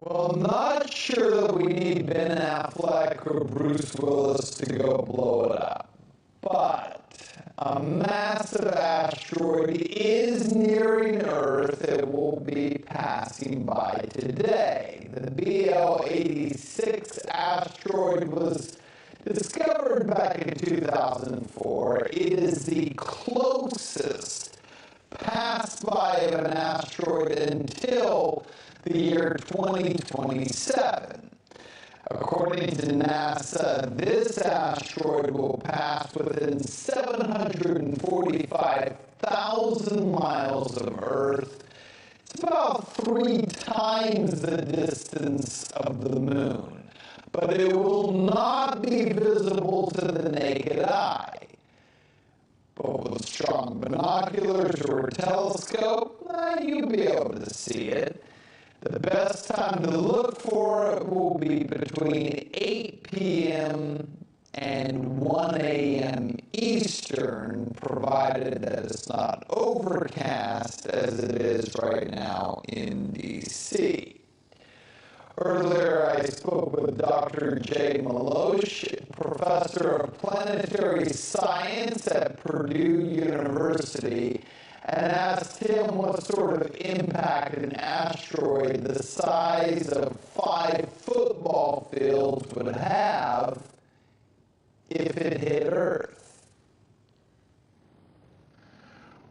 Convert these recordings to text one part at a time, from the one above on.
Well, not sure that we need Ben Affleck or Bruce Willis to go blow it up. But a massive asteroid is nearing Earth. It will be passing by today. The BL-86 asteroid was discovered back in 2004. It is the closest passed by of an asteroid until the year 2027. According to NASA, this asteroid will pass within 745,000 miles of Earth. It's about 3 times the distance of the moon, but it will not be visible to the naked eye. But with strong binoculars or a telescope, you'll be able to see it. The best time to look for it will be between 8 p.m. and 1 a.m. Eastern, provided that it's not overcast as it is right now in D.C. Earlier, I spoke with Dr. Jay Malosh, professor of planetary science at Purdue University, and asked him what sort of impact an asteroid the size of 5 football fields would have if it hit Earth.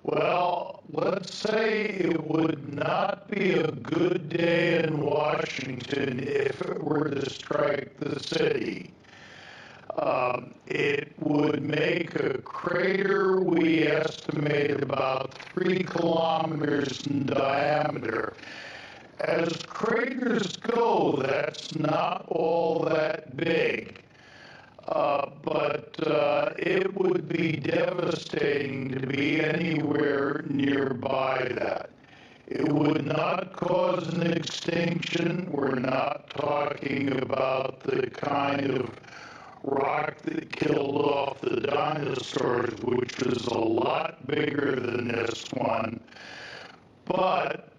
Well, let's say it would not be a good day in Washington if it were to strike the city. It would make a crater we estimate about 3 kilometers in diameter. As craters go, that's not all that big. But it would be devastating to be anywhere nearby that. It would not cause an extinction. We're not talking about the kind of rock that killed off the dinosaurs, which was a lot bigger than this one. But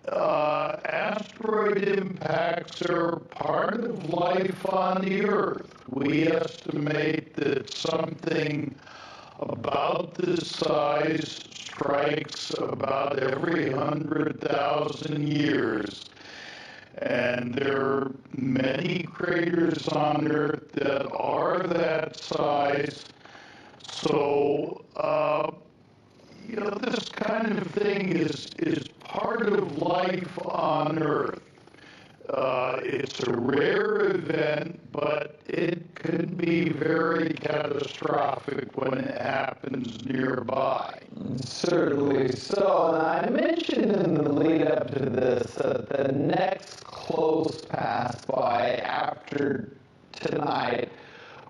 asteroid impacts are part of life on the Earth. We estimate that something about this size strikes about every 100,000 years. And there are many craters on Earth that are that size. So, this kind of thing is part of life on Earth. It's a rare event, but it could be very catastrophic when it happens nearby. Certainly so. And I mentioned in the lead up to this that the next close pass by after tonight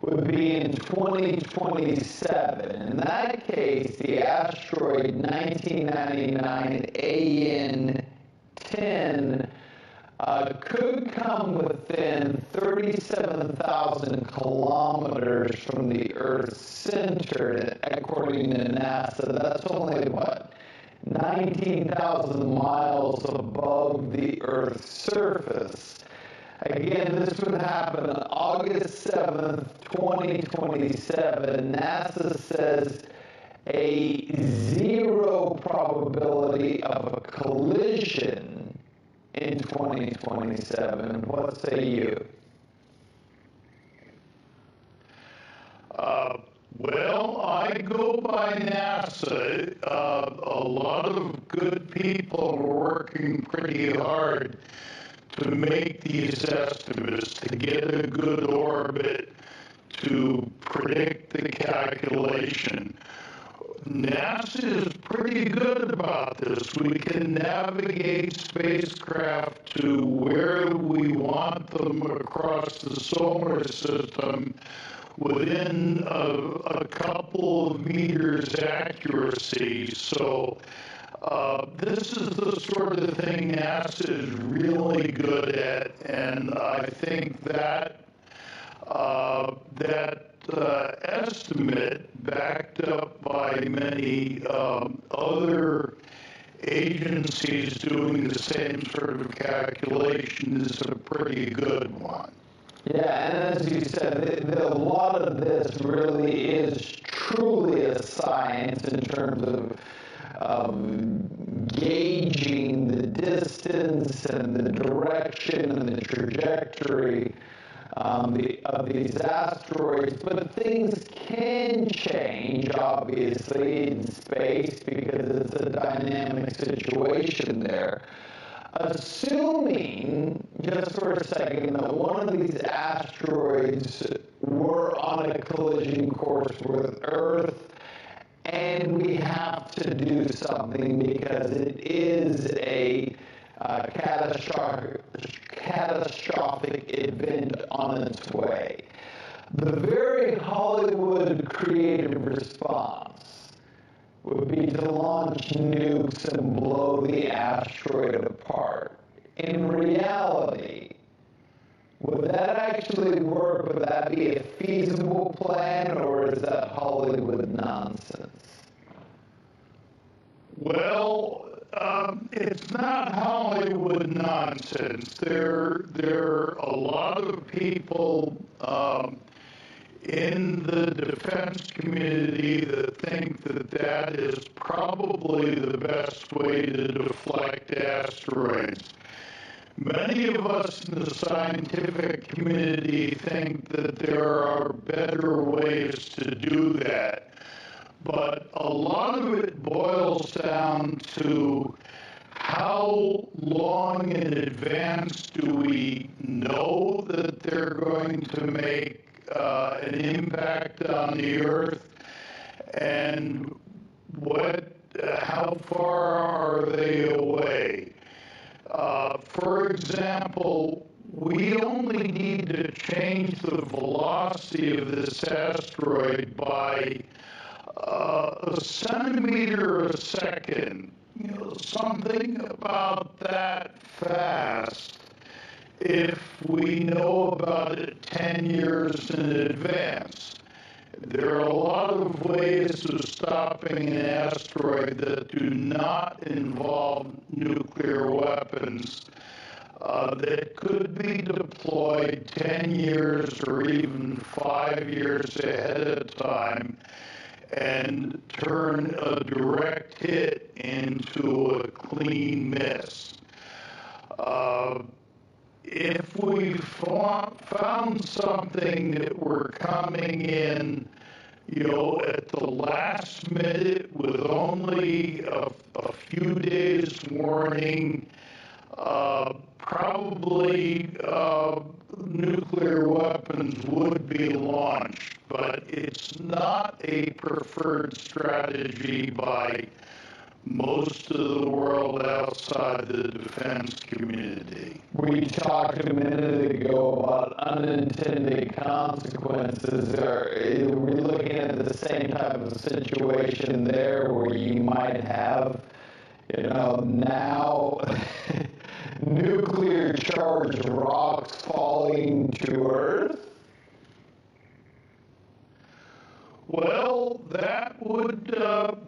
would be in 2027. In that case, the asteroid 1999 AN10 could come within 37,000 kilometers from the Earth's center, according to NASA. That's only, 19,000 miles above the Earth's surface. Again, this would happen on August 7th, 2027. NASA says a 0 probability of a collision in 2027. What say you? Well, I go by NASA. A lot of good people are working pretty hard to make these estimates, to get a good orbit, to predict the calculation. NASA is pretty good about this. We can navigate spacecraft to where we want them across the solar system within a couple of meters accuracy. So this is the sort of thing NASA is really good at, and I think that estimate, backed up by many other agencies doing the same sort of calculation is a pretty good one. Yeah, and as you said, a lot of this really is truly a science in terms of gauging the distance and the direction and the trajectory of these asteroids. But things can change, obviously, in space because it's a dynamic situation there. Assuming, just for a second, that one of these asteroids were on a collision course with Earth, and we have to do something because it is a catastrophic event on its way. The very Hollywood creative response would be to launch nukes and blow the asteroid apart. In reality, would that actually work? Would that be a feasible plan, or is that Hollywood nonsense? Well, it's not Hollywood nonsense. There are a lot of people in the defense community that think that that is probably the best way to deflect asteroids. Many of us in the scientific community think that there are better ways to do that. But a lot of it boils down to how long in advance do we know that they're going to make an impact on the Earth, and how far are they away? For example, we only need to change the velocity of this asteroid by a centimeter a second, something about that fast, if we know about it 10 years in advance. There are a lot of ways of stopping an asteroid that do not involve nuclear weapons that could be deployed 10 years or even 5 years ahead of time and turn a direct hit into a clean miss. If we found something that were coming in, at the last minute with only a few days warning, probably nuclear weapons would be launched, but it's not a preferred strategy by most of the world outside the defense community. We talked a minute ago about unintended consequences. Are we looking at the same type of situation there where you might have, now nuclear charged rocks falling to Earth? Well, that would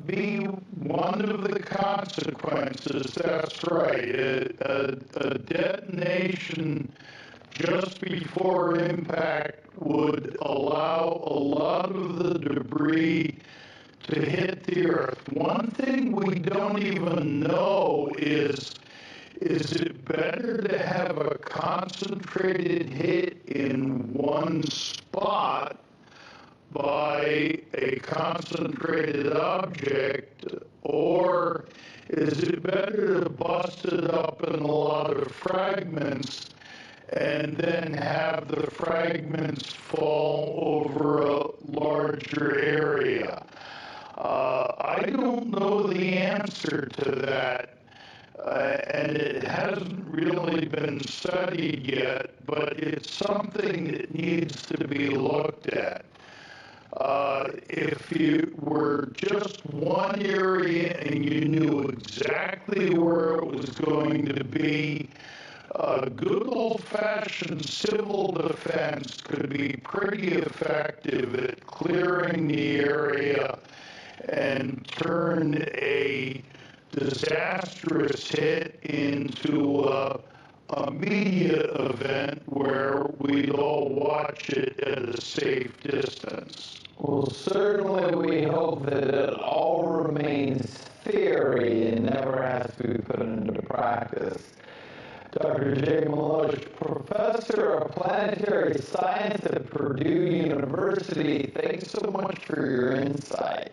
be one of the consequences. That's right. A detonation just before impact would allow a lot of the debris to hit the Earth. One thing we don't even know is it better to have a concentrated hit in one spot by a concentrated object, or is it better to bust it up in a lot of fragments and then have the fragments fall over a larger area? I don't know the answer to that, and it hasn't really been studied yet, but it's something that needs to be looked at. If you were just one area and you knew exactly where it was going to be, good old-fashioned civil defense could be pretty effective at clearing the area and turn a disastrous hit into a media event where we'd all watch it at a safe distance. Well, certainly we hope that it all remains theory and never has to be put into practice. Dr. J. Malosh, Professor of Planetary Science at Purdue University, thanks so much for your insight.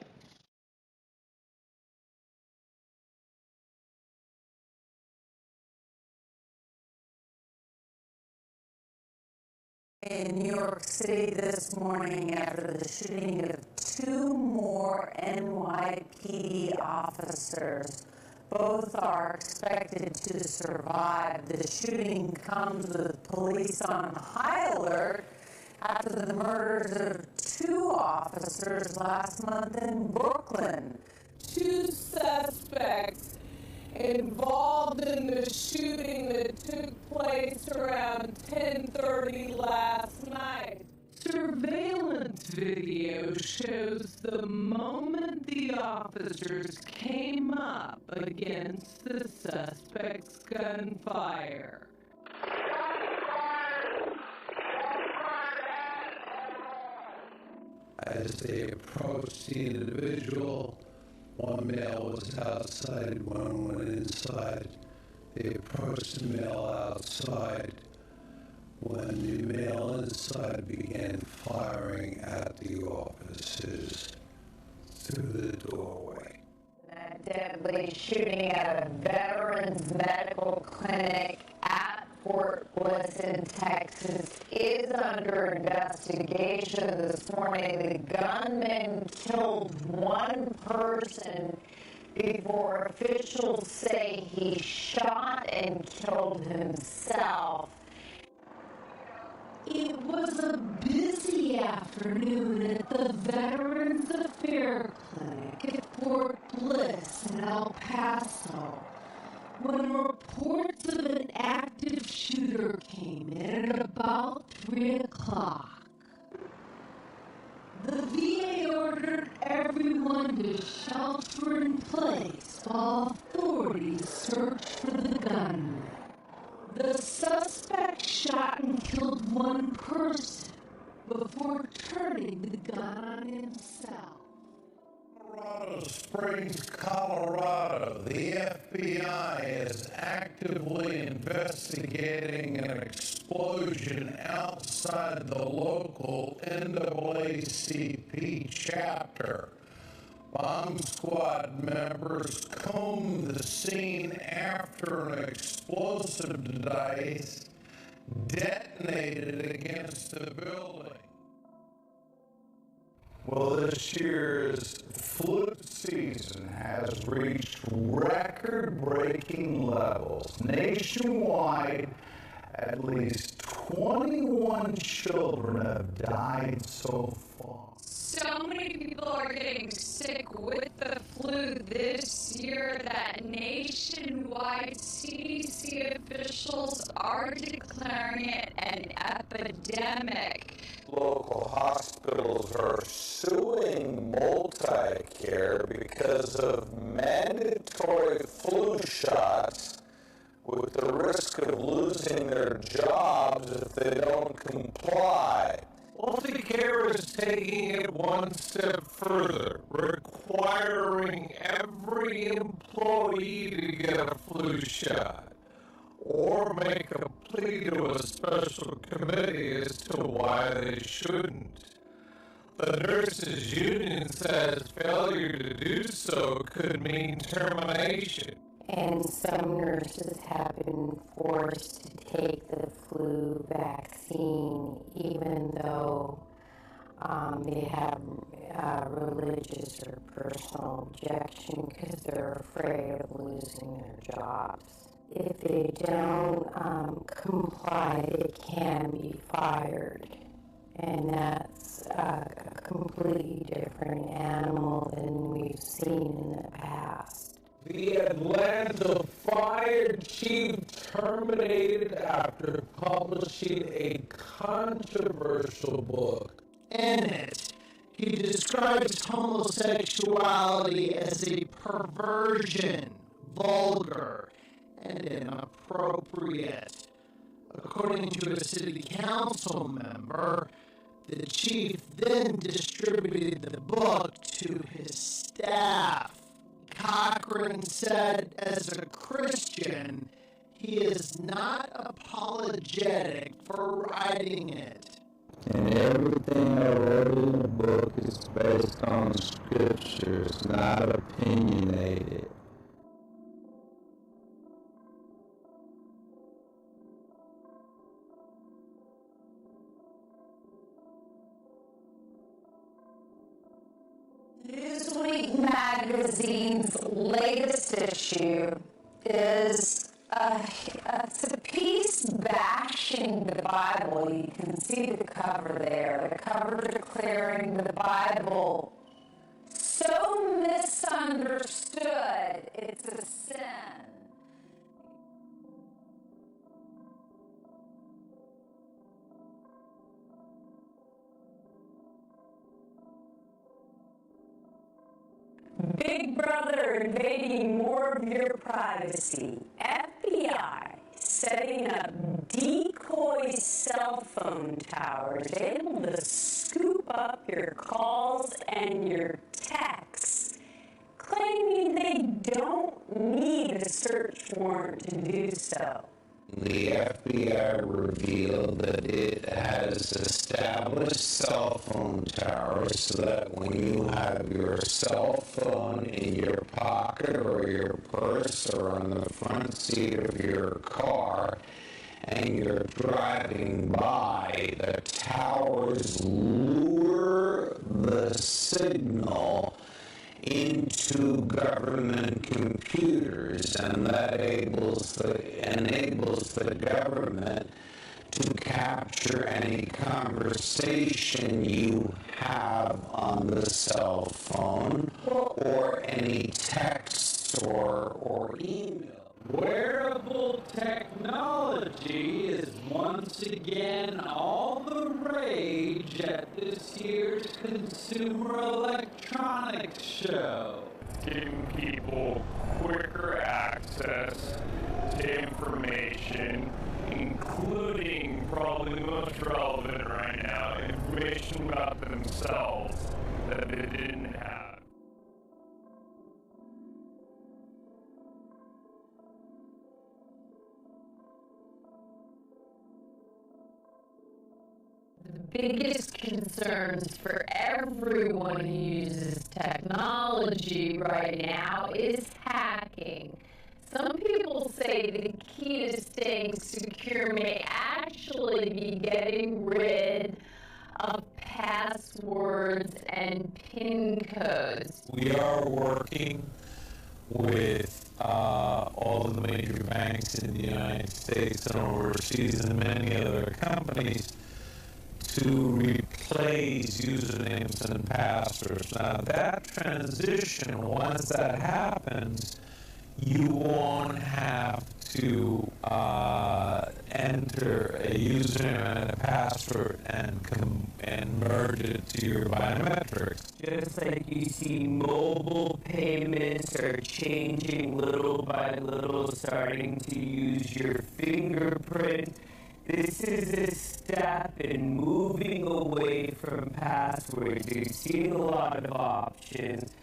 In New York City this morning after the shooting of two more NYPD officers. Both are expected to survive. The shooting comes with police on high alert after the murders of two officers last month in Brooklyn. Two suspects involved in the shooting that took place around 10:30 last night. Surveillance video shows the moment the officers came up against the suspect's gunfire. As they approached the individual, one male was outside, one went inside. They approached the male outside when the male inside began firing at the officers through the doorway. That deadly shooting at a veterans medical clinic at Fort Bliss in Texas is under investigation. This morning, the gunman killed one person before officials say he shot and killed himself. It was a busy afternoon at the Veterans Affairs Clinic at Fort Bliss in El Paso when reports of an active shooter came in at about 3 o'clock. The VA ordered everyone to shelter in place while authorities searched for the gunman. The suspect shot and killed one person before turning the gun on himself. Colorado Springs, Colorado. The FBI is actively investigating an explosion outside the local NAACP chapter. Bomb squad members combed the scene after an explosive device detonated against the building. Well, this year's flu season has reached record-breaking levels. Nationwide, at least 21 children have died so far. So many people are getting sick with the flu this year that nationwide CDC officials are declaring it an epidemic. Local hospitals are suing Multicare because of mandatory flu shots with the risk of losing their jobs if they don't comply. Multicare is taking it one step further, requiring every employee to get a flu shot, or make a plea to a special committee as to why they shouldn't. The nurses' union says failure to do so could mean termination. And some nurses have been forced to take the flu vaccine even though they have religious or personal objection because they're afraid of losing their jobs. If they don't comply, they can be fired. And that's a completely different animal than we've seen in the past. The Atlanta fire chief terminated after publishing a controversial book. In it, he describes homosexuality as a perversion vulgar, and inappropriate. According to a city council member, the chief then distributed the book to his staff. Cochran said, as a Christian, he is not apologetic for writing it. And everything I wrote in the book is based on scriptures, not opinionated. Newsweek magazine's latest issue is it's a piece bashing the Bible. You can see the cover there. The cover declaring the Bible so misunderstood, it's a sin. Big Brother invading more of your privacy. FBI setting up decoy cell phone towers able to scoop up your calls and your texts, claiming they don't need a search warrant to do so. The FBI revealed that it has established cell phone towers so that when you have your cell phone in your pocket or your purse or on the front seat of your car and you're driving by, the towers lure the signal into government computers, and that enables the government to capture any conversation you have on the cell phone or any texts or email. Wearable technology is once again all the rage at this year's Consumer Electronics Show. Giving people quicker access to information, including, probably most relevant right now, information about themselves that they didn't have. The biggest concerns for everyone who uses technology right now is hacking. Some people say the key to staying secure may actually be getting rid of passwords and PIN codes. We are working with all of the major banks in the United States and overseas and many other companies to replace usernames and passwords. Now that transition, once that happens, you won't have to enter a username and a password and merge it to your biometrics. Just like you see mobile payments are changing little by little, starting to use your fingerprint. This is a step in moving away from passwords. You're seeing a lot of options.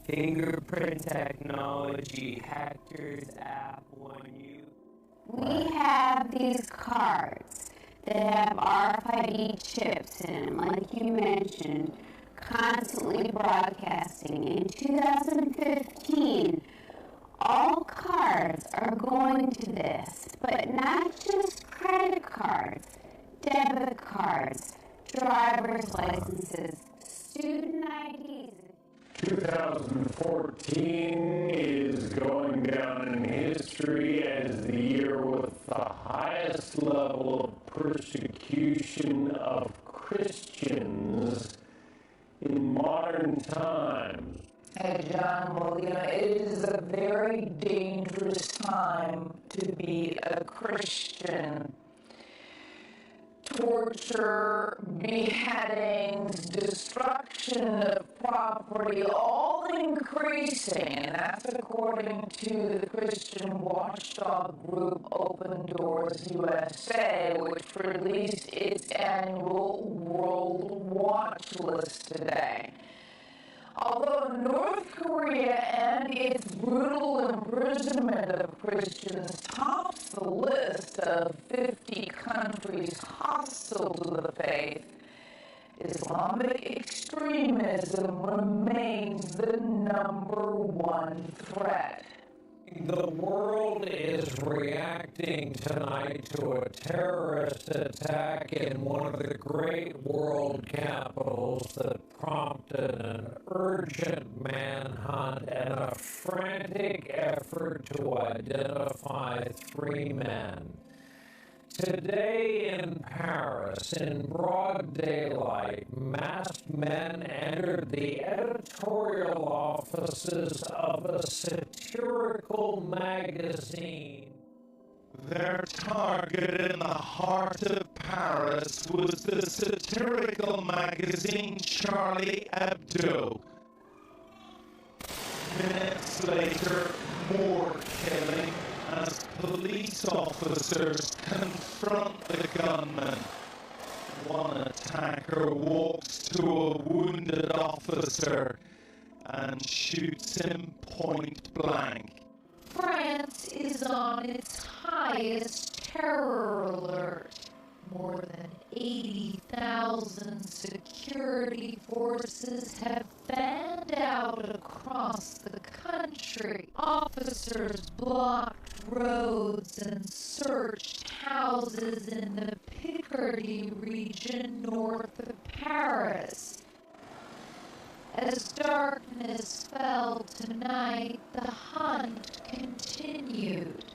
Fingerprint technology, Hector's app, We have these cards that have RFID chips in them, like you mentioned, constantly broadcasting. In 2015, all cards are going to this, but not just credit cards, debit cards, driver's licenses, student IDs. 2014 is going down in history as the year with the highest level of persecution of Christians in modern times. Hey, John, well, it is a very dangerous time to be a Christian. Torture, beheadings, destruction of property, all increasing, and that's according to the Christian watchdog group Open Doors USA, which released its annual World Watch List today. Although North Korea and its brutal imprisonment of Christians tops the list of 50 countries hostile to the faith, Islamic extremism remains the #1 threat. The world is reacting tonight to a terrorist attack in one of the great world capitals that prompted an urgent manhunt and a frantic effort to identify 3 men. Today in Paris, in broad daylight, masked men entered the editorial offices of a satirical magazine. Their target in the heart of Paris was the satirical magazine Charlie Hebdo. Minutes later, more killing as police officers confront the gunman. One attacker walks to a wounded officer and shoots him point blank. France is on its highest terror alert. More than 80,000 security forces have fanned out across the country. Officers blocked roads and searched houses in the Picardy region north of Paris. As darkness fell tonight, the hunt continued.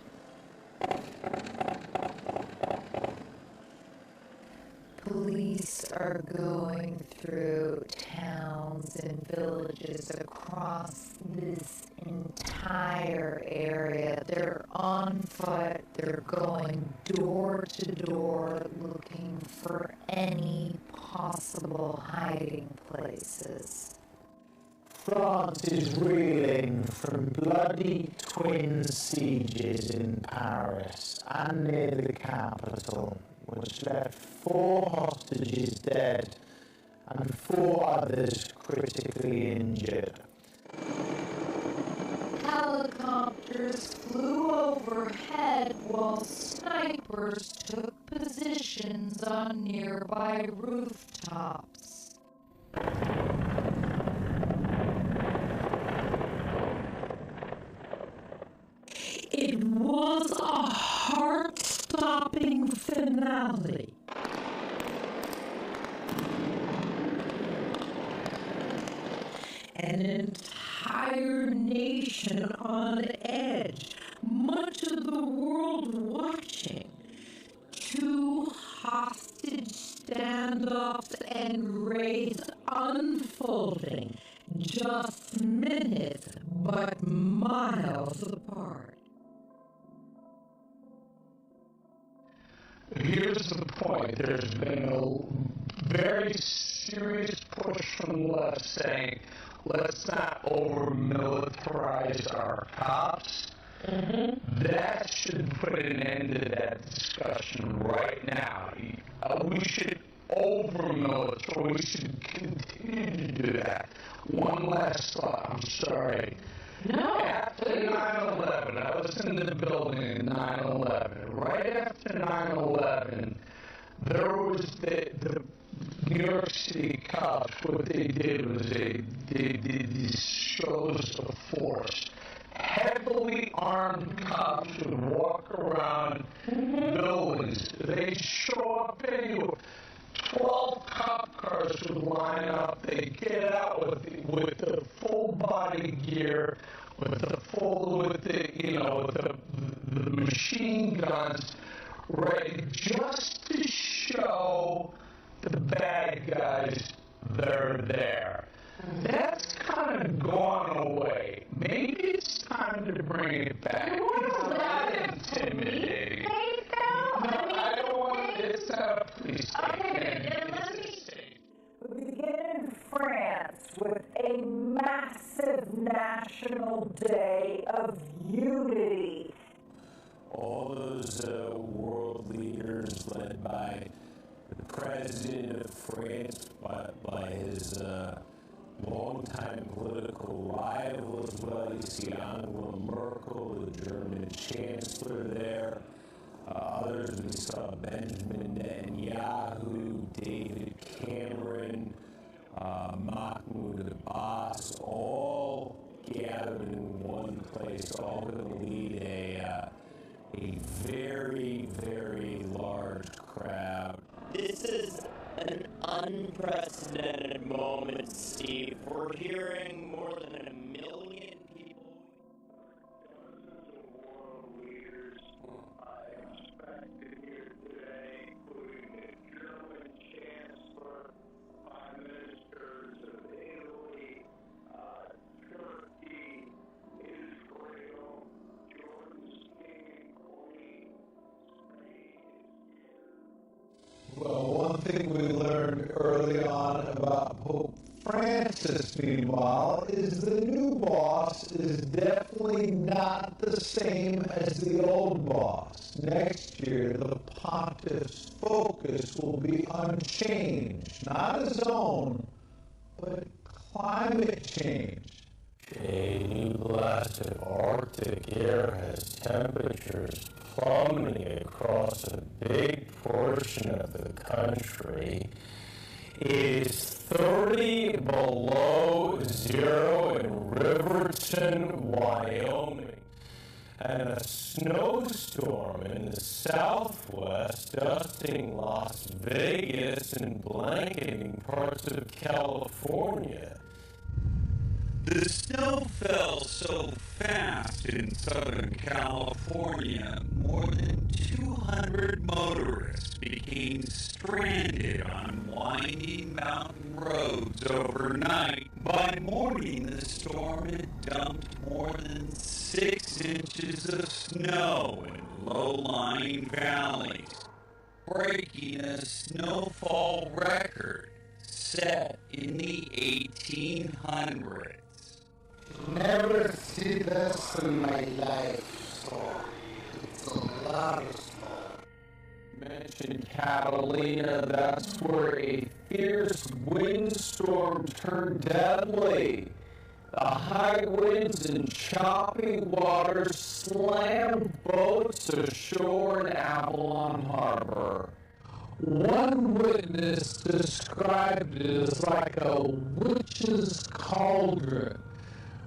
Police are going through towns and villages across this entire area. They're on foot, they're going door to door looking for any possible hiding places. France is reeling from bloody twin sieges in Paris and near the capital, which left 4 hostages dead and 4 others critically injured. Helicopters flew overhead while snipers took positions on nearby rooftops. It was a heart-stopping finale. An entire nation on edge, much of the world watching. 2 hostage standoffs and raids unfolding, just minutes but miles apart. Here's the point. There's been a very serious push from the left saying, let's not over-militarize our cops. That should put an end to that discussion right now. We should over-militarize. We should continue to do that. One last thought. I'm sorry. No. After 9/11, I was in the building in 9/11. Right after 9/11, there was the New York City cops. What they did was they did these shows of force. Heavily armed cops would walk around buildings. They'd show up anywhere. 12 cop cars would line up. They'd get out with the full body gear, with the machine guns, ready just to show the bad guys they're there. That's kind of gone away. Maybe it's time to bring it back. It's not intimidating. I don't want it. It's not a police state. We begin in France with France by his longtime political rival as well. You see Angela Merkel, the German chancellor there. Others, we saw Benjamin Netanyahu, David Cameron, Mahmoud Abbas, all gathered in one place, all going to lead a very, very large crowd. This is an unprecedented moment, Steve. We're hearing more than 1 million people. World leaders I expected here today, including the German Chancellor, Prime Ministers of Italy, Turkey, Israel, Jordan's King and Queen, Spain. Well, one thing we learned early on about Pope Francis, meanwhile, is the new boss is definitely not the same as the old boss. Next year, the pontiff's focus will be unchanged, not his own, but climate change. A new blast of Arctic air has temperatures plummeting across a big portion of the country. It is 30 below zero in Riverton, Wyoming, and a snowstorm in the southwest dusting Las Vegas and blanketing parts of California. The snow fell so fast in Southern California, more than 200 motorists became stranded on winding mountain roads overnight. By morning, the storm had dumped more than 6 inches of snow in low-lying valleys, breaking a snowfall record set in the 1800s. Never see this in my life, so it's a lot of snow. Mentioned Catalina, that's where a fierce windstorm turned deadly. The high winds and choppy waters slammed boats ashore in Avalon Harbor. One witness described it as like a witch's cauldron,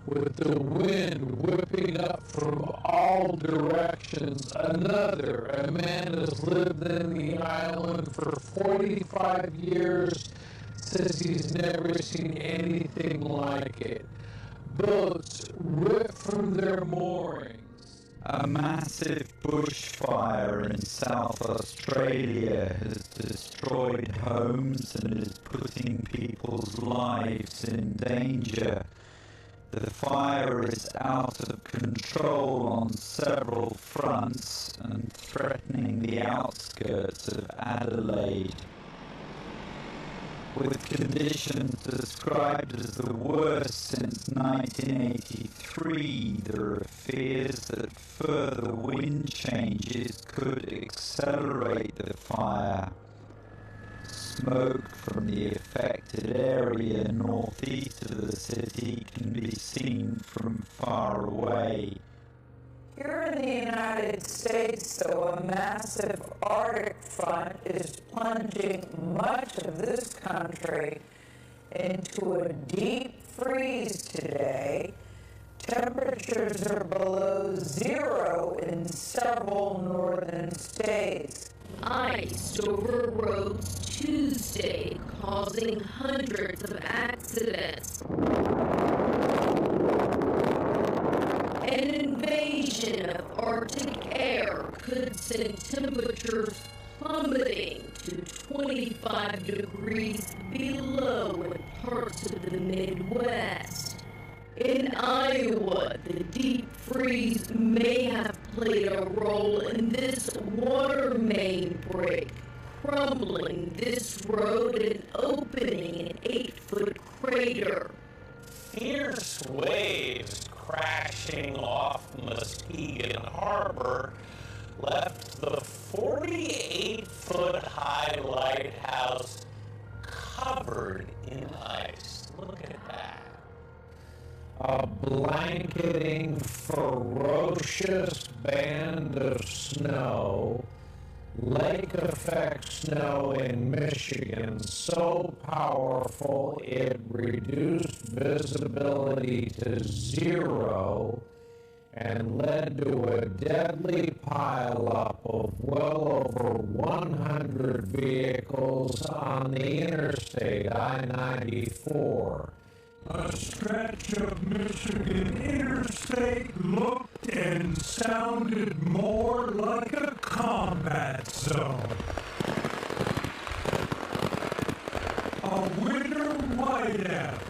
with the wind whipping up from all directions. Another, a man has lived in the island for 45 years, says he's never seen anything like it. Boats ripped from their moorings. A massive bushfire in South Australia has destroyed homes and is putting people's lives in danger. The fire is out of control on several fronts and threatening the outskirts of Adelaide. With conditions described as the worst since 1983, there are fears that further wind changes could accelerate the fire. Smoke from the affected area northeast of the city can be seen from far away. Here in the United States, though, a massive Arctic front is plunging much of this country into a deep freeze today. Temperatures are below zero in several northern states. Ice over roads Tuesday, causing hundreds of accidents. An invasion of Arctic air could send temperatures plummeting to 25 degrees below in parts of the Midwest. In Iowa, the deep freeze may have played a role in this water main break, crumbling this road and opening an 8-foot crater. Fierce waves crashing off Muskegon Harbor left the 48-foot high lighthouse covered in ice. Look at that. A blanketing, ferocious band of snow, lake effect snow in Michigan, so powerful it reduced visibility to 0 and led to a deadly pileup of well over 100 vehicles on the interstate I-94. A stretch of Michigan interstate looked and sounded more like a combat zone. A winter whiteout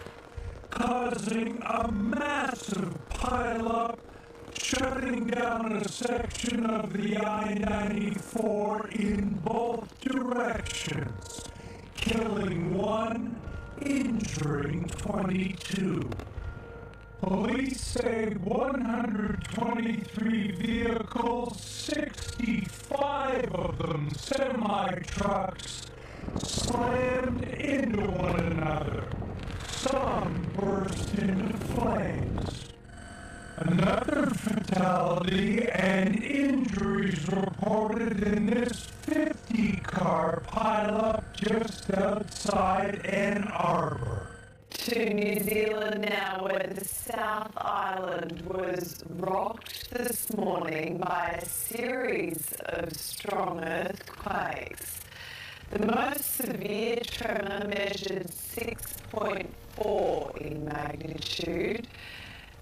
causing a massive pileup, shutting down a section of the I-94 in both directions, killing 1, injuring 22. Police say 123 vehicles, 65 of them semi-trucks, slammed into one another. Some burst into flames. Another fatality and injuries reported in this 50-car pileup just outside Ann Arbor. To New Zealand now, where the South Island was rocked this morning by a series of strong earthquakes. The most severe tremor measured 6.4 in magnitude,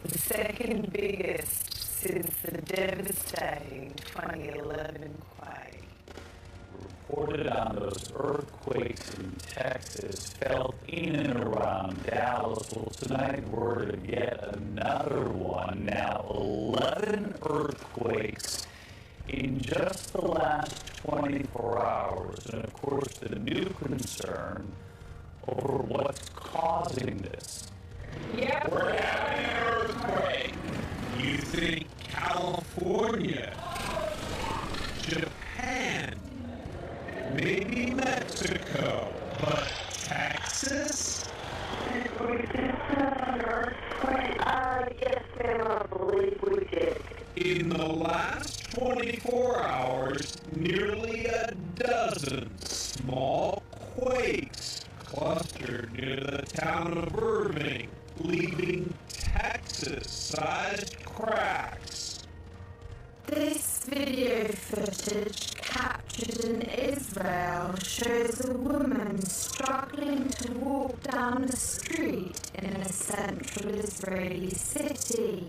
the second biggest since the devastating 2011 quake. Reported on those earthquakes in Texas, felt in and around Dallas. Well, tonight we're to get another one. Now, 11 earthquakes in just the last 24 hours. And of course, the new concern over what's causing this. Yeah, We're having an earthquake. You think California, Japan, maybe Mexico, but Texas? We just had an earthquake. Yes, ma'am, I believe we did. In the last 24 hours, nearly a dozen small quakes clustered near the town of Irving, leaving Texas-sized cracks. This video footage captured in Israel shows a woman struggling to walk down the street in a central Israeli city.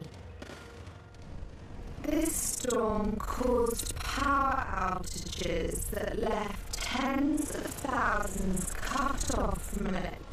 This storm caused power outages that left tens of thousands cut off from electricity